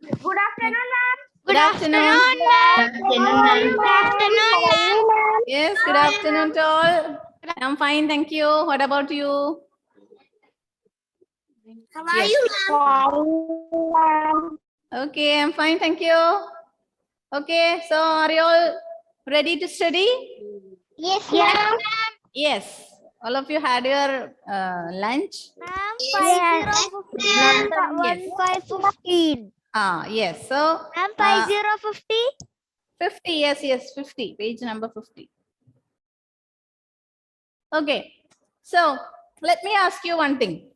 Good afternoon, ma'am. Good afternoon. Good afternoon, ma'am. Yes, good afternoon to all. I'm fine, thank you. What about you? How are Yes. you, ma'am? Okay, I'm fine, thank you. Okay, so are you all ready to study? Yes, ma'am. Yes. All of you had your lunch? Ma'am, Yes. 5015. Yes. So, Ma'am, 5050. 50, yes, 50, page number 50. Okay, so let me ask you one thing.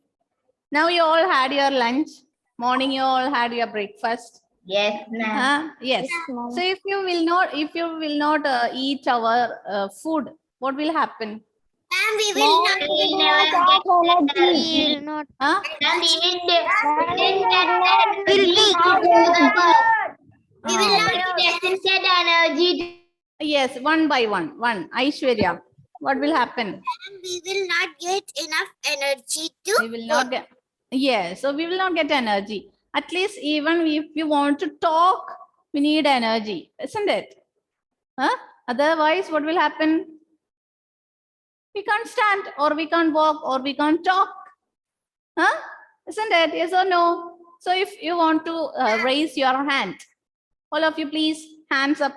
Now you all had your lunch. Morning you all had your breakfast. Yes, ma'am. Yes. So if you will not eat our food, what will happen? Ma'am, we will not We will never get energy. We will not. Huh? Ma'am, we will Will be. We will not get energy. Yes, one by one. One. Aishwarya, what will happen? We will not get enough energy to We will not get. Yes, so we will not get energy. At least even if you want to talk, we need energy, isn't it? Huh? Otherwise, what will happen? We can't stand, or we can't walk, or we can't talk. Huh? Isn't it? Yes or no? So if you want to raise your hand, all of you please, hands up.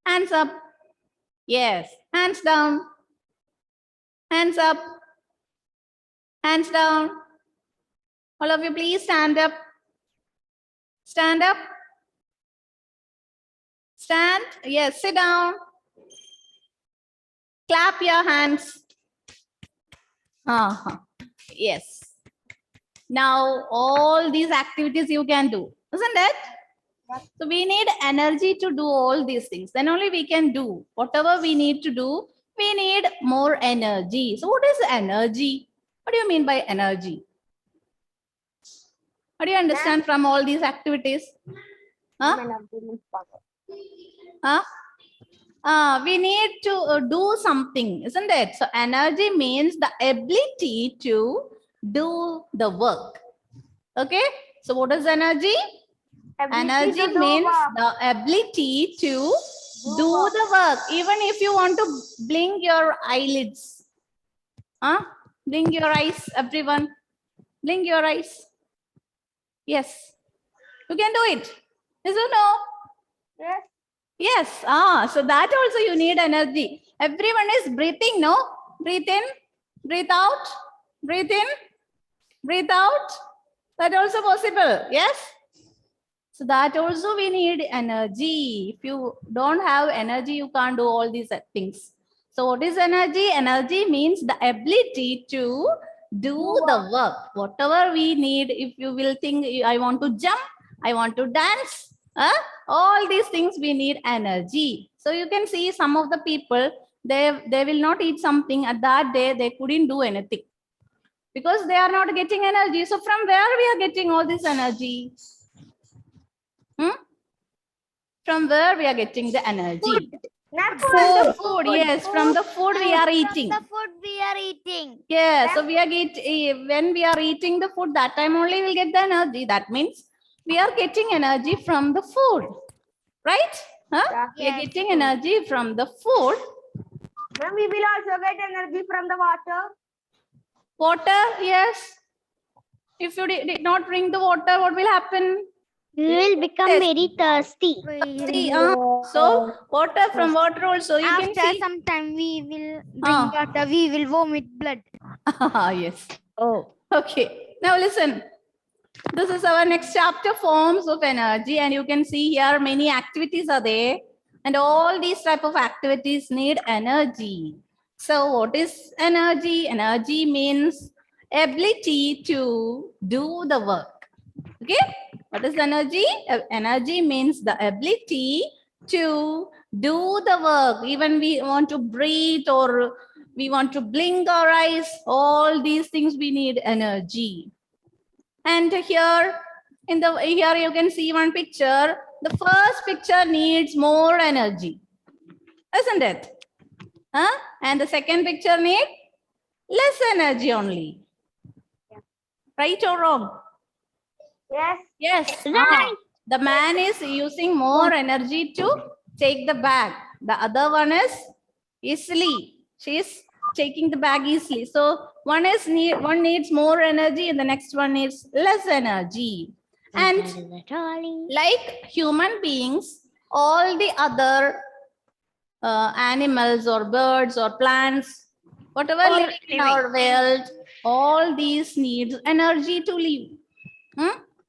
Hands up. Yes. Hands down. Hands up. Hands down. All of you please stand up. Stand up. Stand. Yes. Sit down. Clap your hands. Yes. Now all these activities you can do, isn't it? So we need energy to do all these things. Then only we can do whatever we need to do. We need more energy. So what is energy? What do you mean by energy? What do you understand from all these activities? Huh? We need to do something, isn't it? So energy means the ability to do the work. Okay. So what is energy? Energy means the ability to do the work. Even if you want to blink your eyelids. Blink your eyes, everyone. Blink your eyes. Yes. You can do it. Yes or no? Yes. Yes. So that also you need energy. Everyone is breathing, no? Breathe in, breathe out, breathe in, breathe out. That also possible. Yes. So that also we need energy. If you don't have energy, you can't do all these things. So what is energy? Energy means the ability to do the work. Whatever we need, if you will think, I want to jump, I want to dance, all these things we need energy. So you can see some of the people, they will not eat something at that day, they couldn't do anything. Because they are not getting energy. So from where we are getting all this energy? From where we are getting the energy? Food. Yes, from the food we are eating. The food we are eating. Yeah, so we are when we are eating the food, that time only we'll get the energy. That means we are getting energy from the food, right? We are getting energy from the food. Ma'am, we will also get energy from the water. Water, yes. If you did not drink the water, what will happen? We will become very thirsty. So water, from water also you can After see. some time we will drink water, we will vomit blood. Yes. Oh, okay. Now listen. This is our next chapter, forms of energy, and you can see here many activities are there, and all these type of activities need energy. So what is energy? Energy means ability to do the work. Okay, what is energy? Energy means the ability to do the work. Even we want to breathe or we want to blink our eyes, all these things we need energy. And here you can see one picture. The first picture needs more energy, isn't it? And the second picture needs less energy only. Right or wrong? Yes. Yes. Right. The man is using more energy to take the bag. The other one is easily. She is taking the bag easily. So one needs more energy and the next one needs less energy. And like human beings, all the other animals or birds or plants, whatever living in our world, all these need energy to live.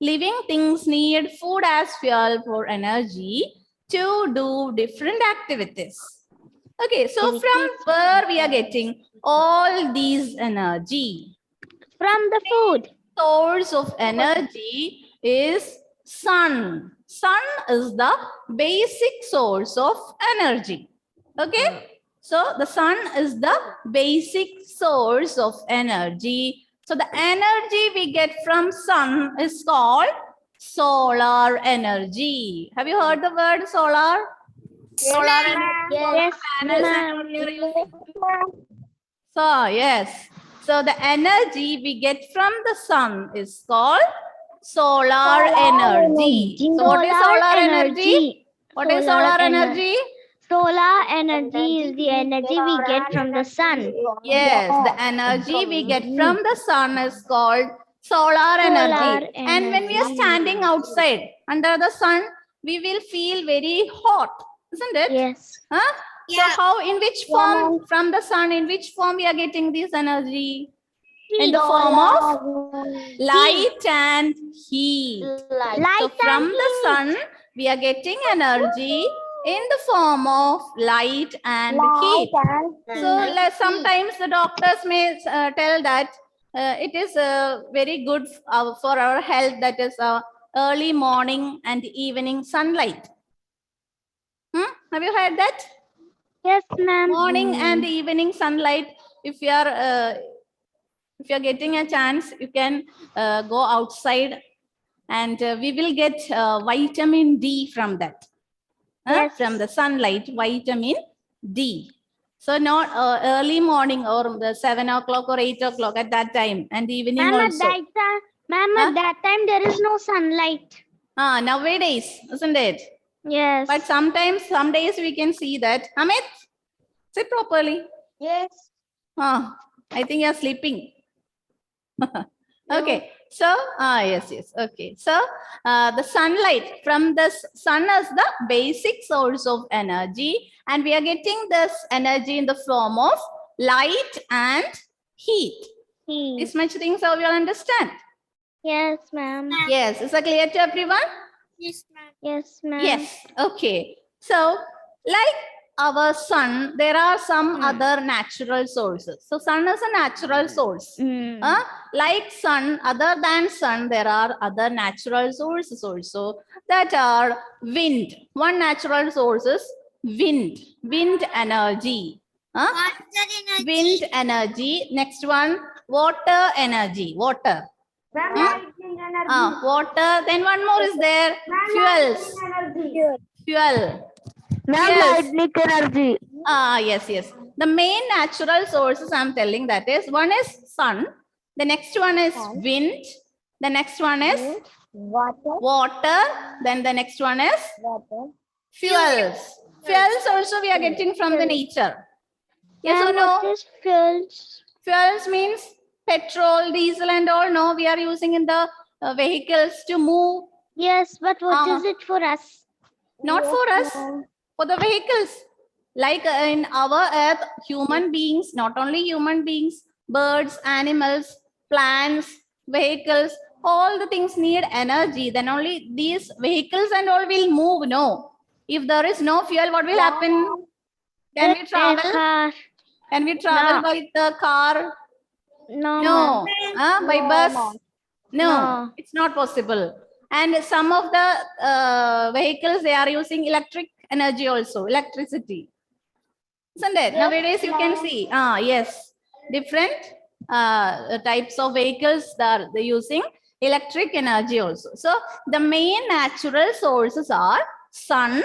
Living things need food as fuel for energy to do different activities. Okay, so from where we are getting all these energy? From the food. Source of energy is sun. Sun is the basic source of energy. Okay, so the sun is the basic source of energy. So the energy we get from sun is called solar energy. Have you heard the word solar? Solar energy. Yes, Panels and all we are using. So yes, so the energy we get from the sun is called solar energy. So what is solar energy? What is solar energy? Solar energy is the energy we get from the sun. Yes, the energy we get from the sun is called solar energy. And when we are standing outside under the sun, we will feel very hot, isn't it? Yes. Huh? So how, in which form from the sun, in which form we are getting this energy? In the form of light and heat. So from the sun, we are getting energy in the form of light and heat. So sometimes the doctors may tell that it is very good for our health, that is early morning and evening sunlight. Have you heard that? Yes, ma'am. Morning and evening sunlight. If you are getting a chance, you can go outside, and we will get vitamin D from that. Yes. From the sunlight, vitamin D. So not early morning or the 7 o'clock or 8 o'clock at that time, and evening also. At that time there is no sunlight. Nowadays, isn't it? Yes. But sometimes, some days we can see that. Amit, sit properly. Yes. I think you're sleeping. Okay. So, yes. Okay. So, the sunlight from the sun is the basic source of energy, and we are getting this energy in the form of light and heat. This much things how you will understand. Yes, ma'am. Yes. Is that clear to everyone? Yes, ma'am. Yes, ma'am. Yes. Okay. So, like our sun, there are some other natural sources. So, sun is a natural source. Like sun, other than sun, there are other natural sources also, that are wind. One natural source is wind. Wind energy. Wind energy. Next one, water energy. Water. Water. Then one more is there. Fuels. Fuel. Lightning energy. Yes. The main natural sources I'm telling, that is, one is sun. The next one is wind. The next one is water. Then the next one is fuels. Fuels also we are getting from the nature. Yes or no? What is fuels? Fuels means petrol, diesel and all. No, we are using in the vehicles to move. Yes, but what is it for us? Not for us, for the vehicles. Like in our earth, human beings, not only human beings, birds, animals, plants, vehicles, all the things need energy. Then only these vehicles and all will move. No. If there is no fuel, what will happen? Can we travel? Can we travel by the car? No. By bus? No, it's not possible. And some of the vehicles, they are using electric energy also, electricity. Isn't it? Yes, nowadays you can see, yes, different types of vehicles that they're using electric energy also. So the main natural sources are sun,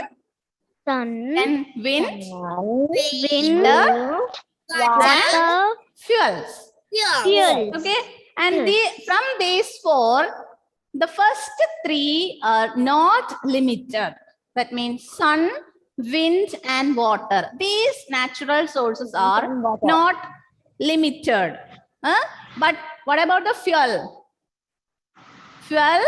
and wind, water, and fuels. Okay, and from these four, The first three are not limited. That means sun, wind, and water. These natural sources are not limited. But what about the fuel? Fuel,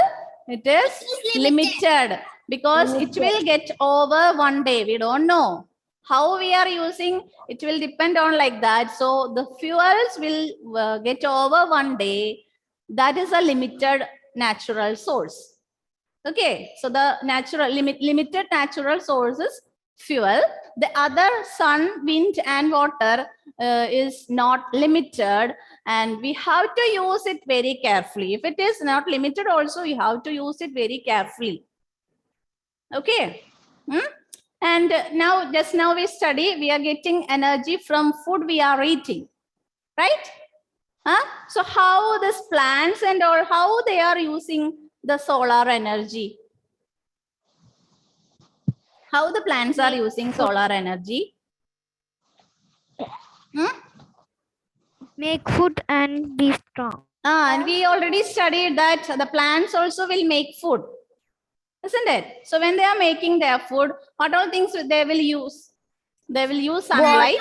it is limited because it will get over one day. We don't know how we are using. It will depend on like that. So the fuels will get over one day. That is a limited natural source. Okay, so the limited natural sources fuel. The other sun, wind, and water is not limited, and we have to use it very carefully. If it is not limited, also you have to use it very carefully. Okay. And now, just now we study, we are getting energy from food we are eating, right? So how these plants and all, how they are using the solar energy? How the plants are using solar energy? Make food and be strong. And we already studied that the plants also will make food, isn't it? So when they are making their food, what all things they will use? They will use sunlight,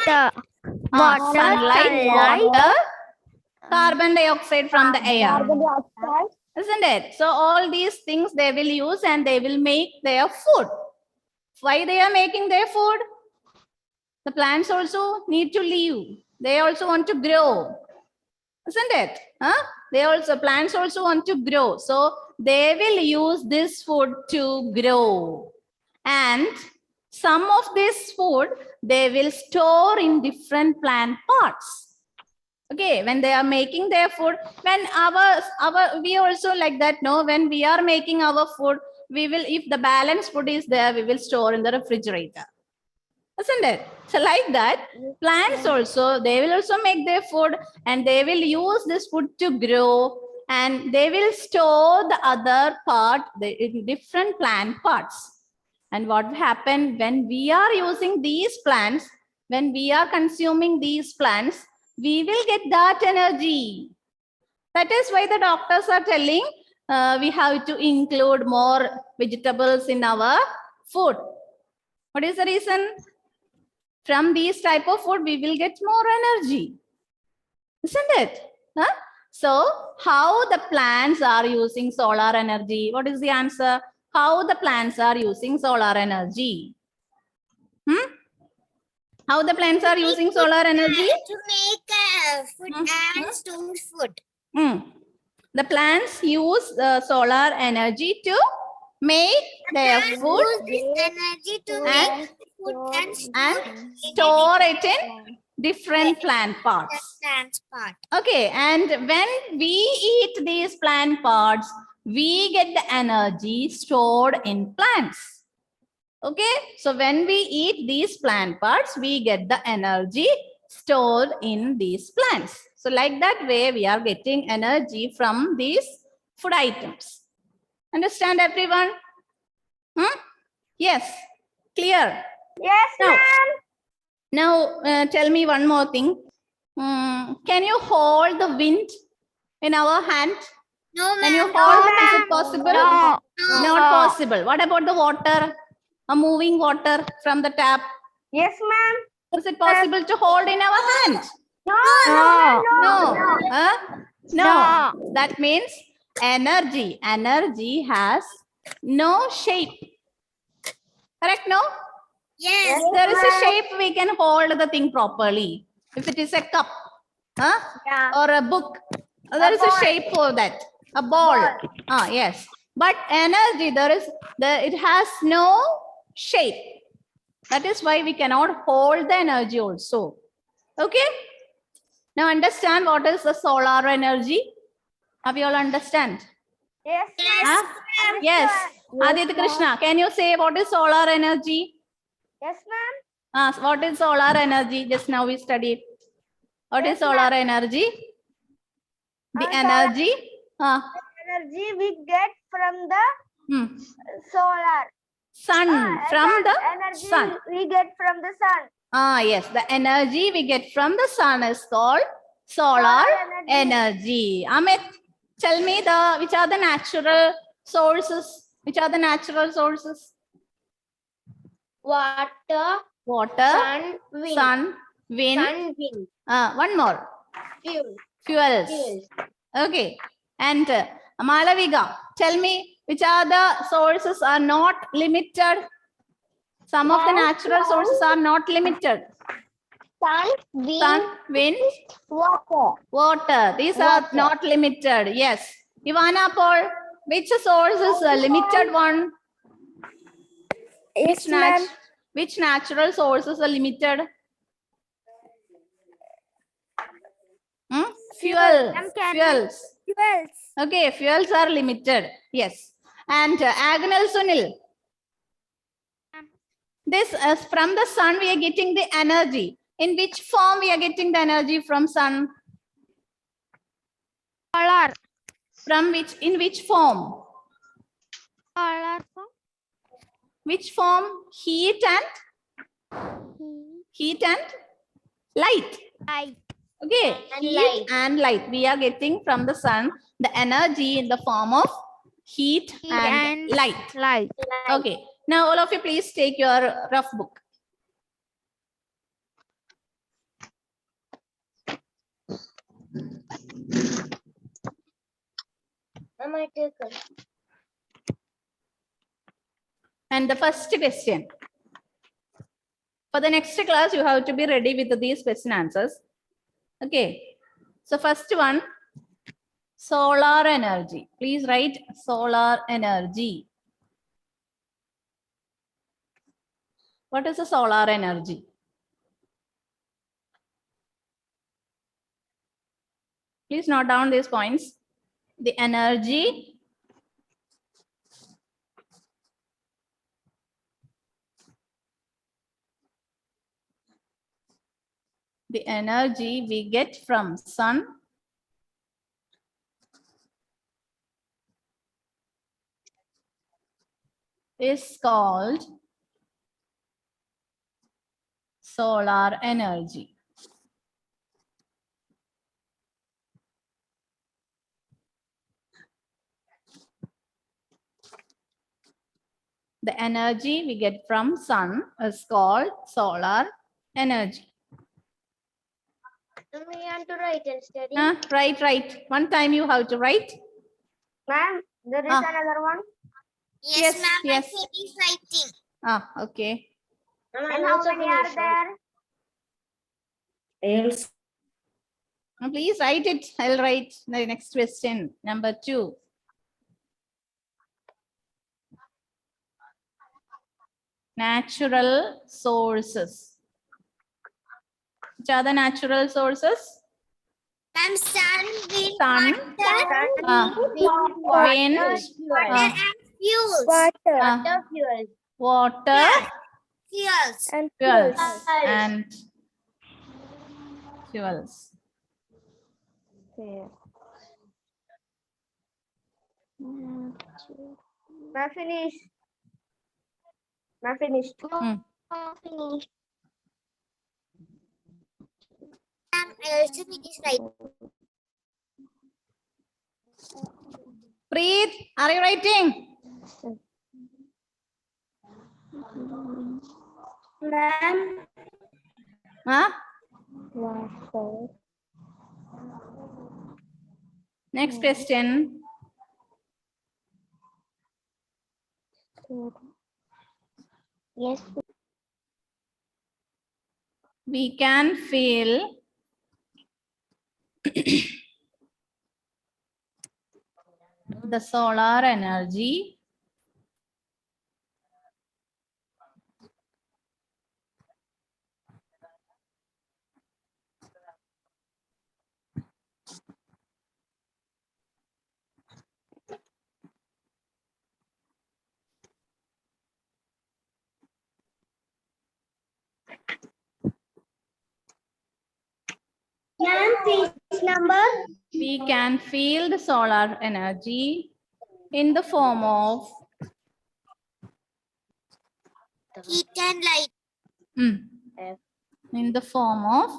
water, carbon dioxide from the air, isn't it? So all these things they will use and they will make their food. Why they are making their food? The plants also need to live. They also want to grow, isn't it? Plants also want to grow. So they will use this food to grow. And some of this food they will store in different plant parts. Okay, when they are making their food, when we also like that, no, when we are making our food, we will, if the balanced food is there, we will store in the refrigerator, isn't it? So like that, plants also, they will also make their food and they will use this food to grow, and they will store the other part in different plant parts. And what happen when we are using these plants, when we are consuming these plants, we will get that energy. That is why the doctors are telling we have to include more vegetables in our food. What is the reason? From these type of food, we will get more energy, isn't it? So how the plants are using solar energy? What is the answer? How the plants are using solar energy? How the plants are using solar energy? To make food and store food. The plants use the solar energy to make their food Use this energy to make food and store it in different plant parts. Okay, and when we eat these plant parts, we get the energy stored in plants. Okay, so when we eat these plant parts, we get the energy stored in these plants. So like that way, we are getting energy from these food items. Understand, everyone? Yes, clear? Yes, ma'am. Now, tell me one more thing. Can you hold the wind in our hand? No, Can you ma'am. hold? Is it possible? No. Not possible. What about the water? A moving water from the tap. Yes, ma'am. Is it possible to hold in our hand? No. No. That means energy. Energy has no shape. Correct, no? Yes. If there is a shape, we can hold the thing properly. If it is a cup or a book, there is a shape for that. A ball. Yes. But energy, it has no shape. That is why we cannot hold the energy also. Okay? Now understand what is the solar energy? Have you all understand? Yes, Yes. Yes. Aditya Krishna, can you say what is solar energy? Yes, ma'am. What is solar energy? Just now we studied. What is solar energy? The energy. Energy we get from the solar. Sun. From the energy sun. we get from the sun. Yes. The energy we get from the sun is called solar energy. Amit, Tell me which are the natural sources? Which are the natural sources? Water, Water, sun, wind. sun, wind. Sun, wind. One more. Fuel. Fuels. Fuels. Okay. And Malaviga, tell me which are the sources are not limited? Some of the natural sources are not limited. Sun, wind, Sun, wind, water. water. These are not limited. Yes. Ivana Paul, which source is a limited one? Which natural sources are limited? Fuels. Fuels. Okay, fuels are limited. Yes. And Agnel Sunil. This is from the sun we are getting the energy. In which form we are getting the energy from sun? Solar. From which, in which form? Solar. Which form? Heat and light. Light. Okay, heat and light. We are getting from the sun the energy in the form of heat and light. Light. Okay, now all of you please take your rough book. And the first question. For the next class, you have to be ready with these question answers. Okay. So first one, solar energy. Please write solar energy. What is the solar energy? Please note down these points. The energy we get from sun is called solar energy. The energy we get from sun is called solar energy. We have to write and study. Right. One time you have to write. Ma'am, there is another one. Yes, Yes, ma'am. yes. I finished writing. Okay. And how many are there? Else. Please write it. I'll write the next question. Number 2. Natural sources. Which are the natural sources? Ma'am, sun, wind, Sun, wind, water, and fuels. water, Fuels. fuels, and fuels. Finished. Ma'am, I also finished writing. Preet, are you writing? Ma'am. Huh? Next question. Yes. We can feel the solar energy Ma'am, page number. we can feel the solar energy in the form of Heat and light. in the form of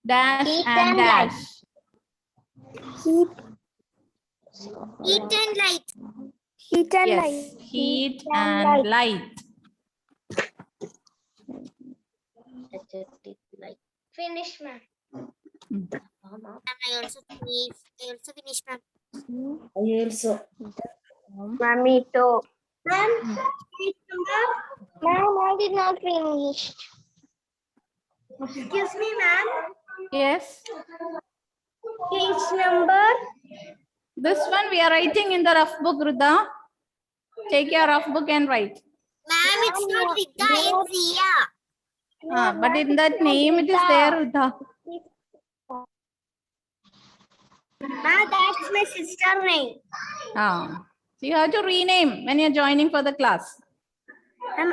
dash Heat and and light. dash. Heat and light. Heat and Yes, light. heat and light. Finish, ma'am. I also finished, ma'am. Ma'am, me too. Ma'am, I did not finish. Excuse me, ma'am. Yes. Page number. This one we are writing in the rough book, Ruda. Take your rough book and write. Ma'am, it's not Rita, it's Ria. But in that name it is there, Ruda. Ma'am, that's my sister name. So you have to rename when you're joining for the class. Ma'am,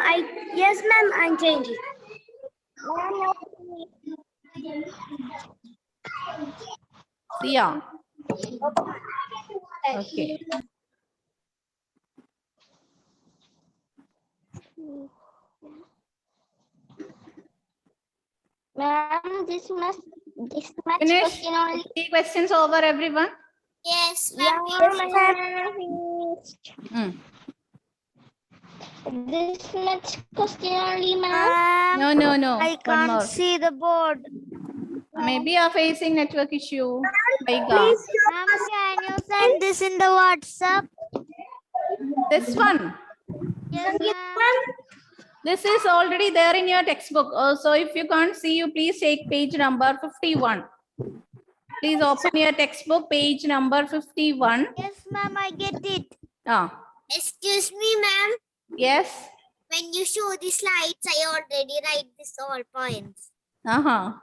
yes, ma'am, I'm changing. Sia. Okay. Ma'am, this much Finish. question only. 3 questions over, everyone. Yes, Yeah, ma'am. ma'am. This much question only, ma'am. No. I One more. can't see the board. Maybe you are facing network issue. Vaiga. Please, ma'am, can you send this in the WhatsApp? This one. Yes, ma'am. This is already there in your textbook. So if you can't see, you please take page number 51. Please open your textbook, page number 51. Yes, ma'am, I get it. Excuse me, ma'am. Yes. When you show the slides, I already write this all points.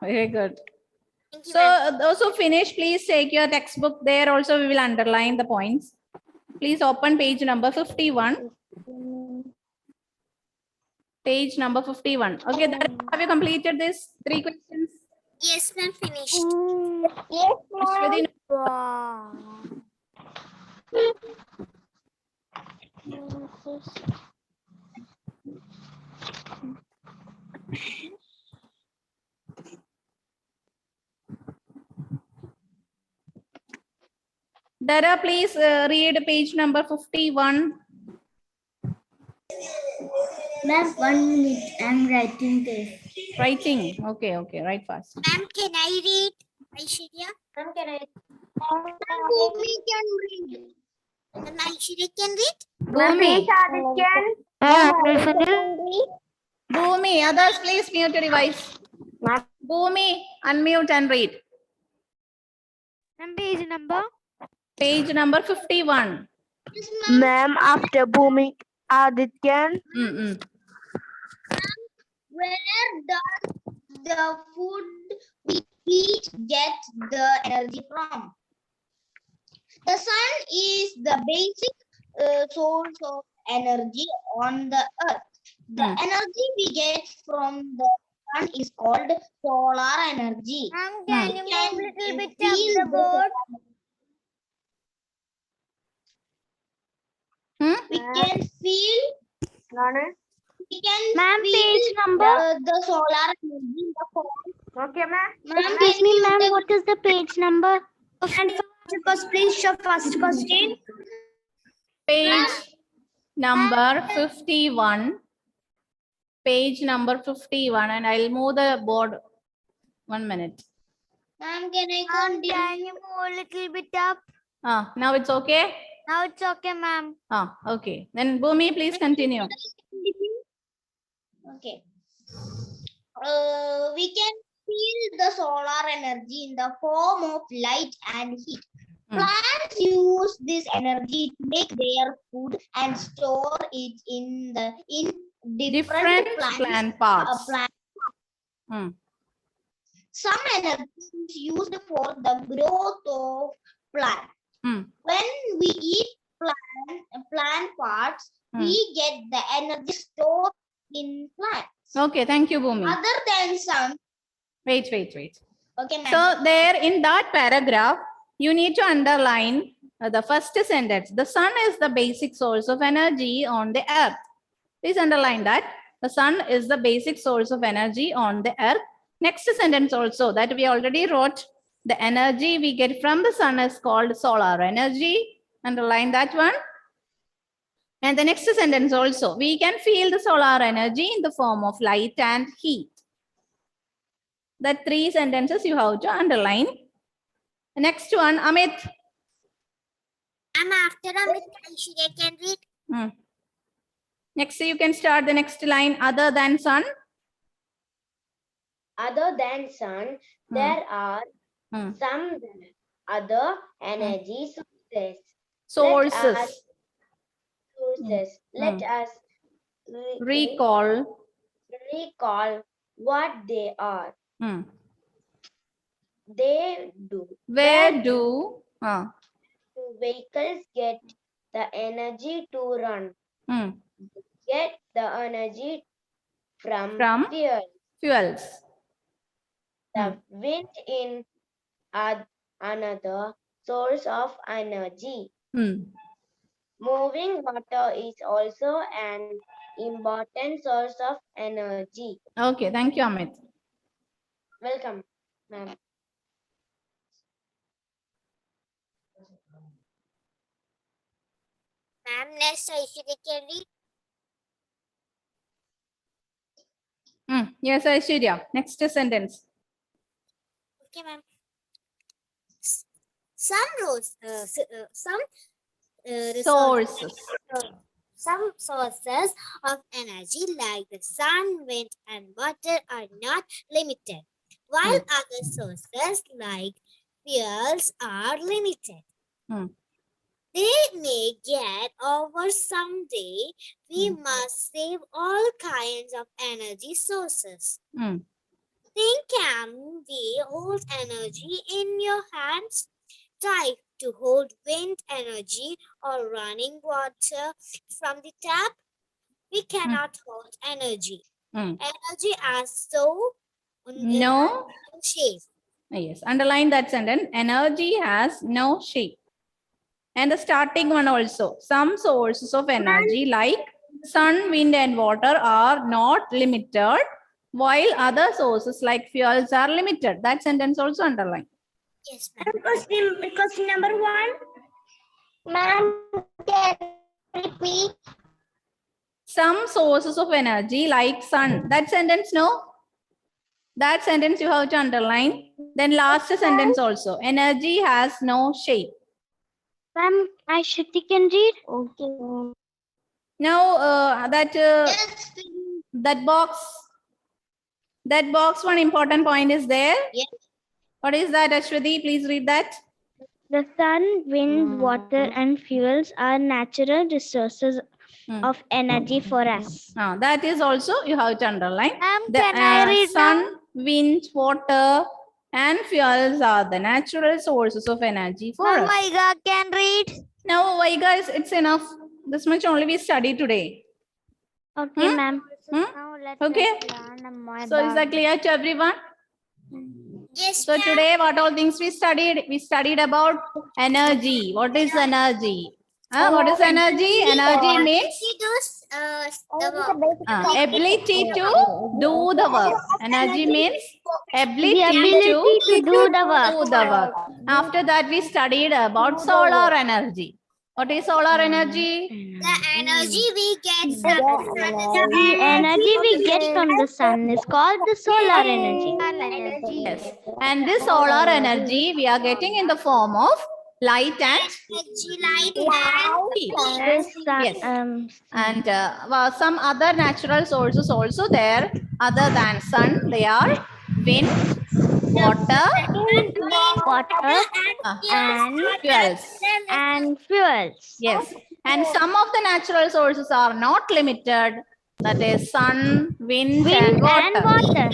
Very good. Thank you, So ma'am. those who finish, please take your textbook. There also we will underline the points. Please open page number 51. Page number 51. Okay, have you completed this 3 questions? Yes, ma'am, finished. Yes, ma'am. Ashwini, Wow. Dara, please read page number 51. Ma'am, 1 minute. I'm writing this. Writing. Okay, write fast. Ma'am, can I read? Aishwarya? Ma'am, can I? Bhumi can read. Ma'am, Aishwarya can read? Bhumi. Bhumi. Others, please mute your device. Bhumi, unmute and read. Ma'am, page number? Page number 51. Ma'am, after booming Adityan, Where does the food we eat get the energy from? The sun is the basic source of energy on the earth. The energy we get from the sun is called solar energy. ma'am, can you move little bit up Feel the board? We can feel. We can Ma'am, feel page number? the solar energy in the form. Okay, ma'am. Ma'am, Excuse me, ma'am, what is the page number? And first, please show first question. Page number 51. Page number 51. And I'll move the board. 1 minute. Ma'am, can I Ma'am, continue? can you move a little bit up? Now it's okay? Now it's okay, ma'am. Okay. Then Bhumi, please continue. Okay. We can feel the solar energy in the form of light and heat. Plants use this energy to make their food and store it in different plant parts. Some energy is used for the growth of plant. When we eat plant parts, we get the energy stored in plants. Okay, thank you, Bhumi. Other than some. Wait. Okay, ma'am. So there in that paragraph, you need to underline the first sentence. The sun is the basic source of energy on the earth. Please underline that. The sun is the basic source of energy on the earth. Next sentence also that we already wrote. The energy we get from the sun is called solar energy. Underline that one. And the next sentence also, we can feel the solar energy in the form of light and heat. The 3 sentences you have to underline. The next one, Amit. I'm after Amit. Aishwarya can read. Next, you can start the next line, other than sun. Other than sun, there are some other energy sources. Sources. Let us Recall. what they are. They do. Where do Vehicles get the energy to run? Get the energy from fuels. The wind in another source of energy. Moving water is also an important source of energy. Okay, thank you, Amit. Welcome, ma'am. Ma'am, next Aishwarya can read. Yes, Aishwarya. Next sentence. Okay, ma'am. Some sources of energy like the sun, wind, and water are not limited, while other sources like fuels are limited. They may get over someday. We must save all kinds of energy sources. Think, can we hold energy in your hands? Try to hold wind energy or running water from the tap. We cannot hold energy. Energy has no shape. Yes, underline that sentence. Energy has no shape. And the starting one also. Some sources of energy like sun, wind, and water are not limited, while other sources like fuels are limited. That sentence also underline. Yes, ma'am. Question number 1. Ma'am, can repeat? Some sources of energy like sun. That sentence, no? That sentence you have to underline. Then last sentence also. Energy has no shape. Ma'am, Aishwarya can read? Okay. Now that box one important point is there. Yes. What is that, Ashwati? Please read that. The sun, wind, water, and fuels are natural resources of energy for us. That is also you have to underline. Can I read sun, wind, water, and fuels are the natural sources of energy for us. Vaiga can read. Now, Vaiga, it's enough. This much only we study today. Okay, ma'am. Okay. So is that clear to everyone? Yes, So today, what all things we studied? We studied about energy. What is energy? What is energy? Energy means ability to do the work. Energy means ability to do the work. After that, we studied about solar energy. What is solar energy? the energy we get from the sun. The energy we get from the sun is called the solar energy. Yes. And this solar energy we are getting in the form of light and heat. Yes. And some other natural sources also there other than sun. They are wind, water, and fuels. Yes. And some of the natural sources are not limited. That is sun, wind, and water.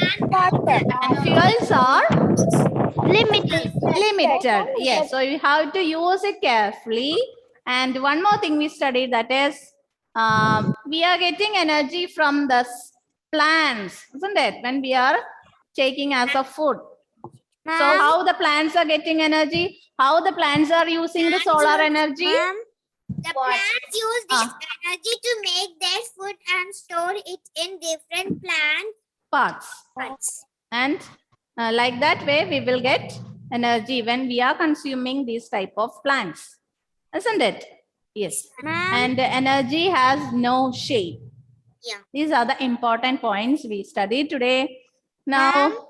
And fuels are limited. Yes. So you have to use it carefully. And one more thing we studied, that is we are getting energy from the plants, isn't it? When we are taking as a food. So how the plants are getting energy? How the plants are using the solar energy? The plants use this energy to make their food and store it in different plant Parts. And like that way we will get energy when we are consuming these type of plants, isn't it? Yes. And energy has no shape. Yeah. These are the important points we studied today. Now,